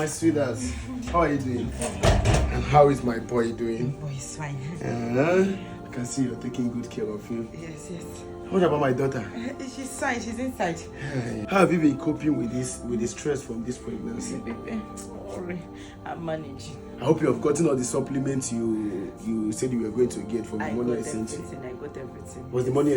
My sweetheart, how are you doing? And how is my boy doing? Boy is fine. I can see you're taking good care of him. Yes. What about my daughter? She's fine. She's inside. How have you been coping with the stress from this pregnancy? Sorry, I'm managing. I hope you have gotten all the supplements you said you were going to get from the money I sent you. I got everything. Was the money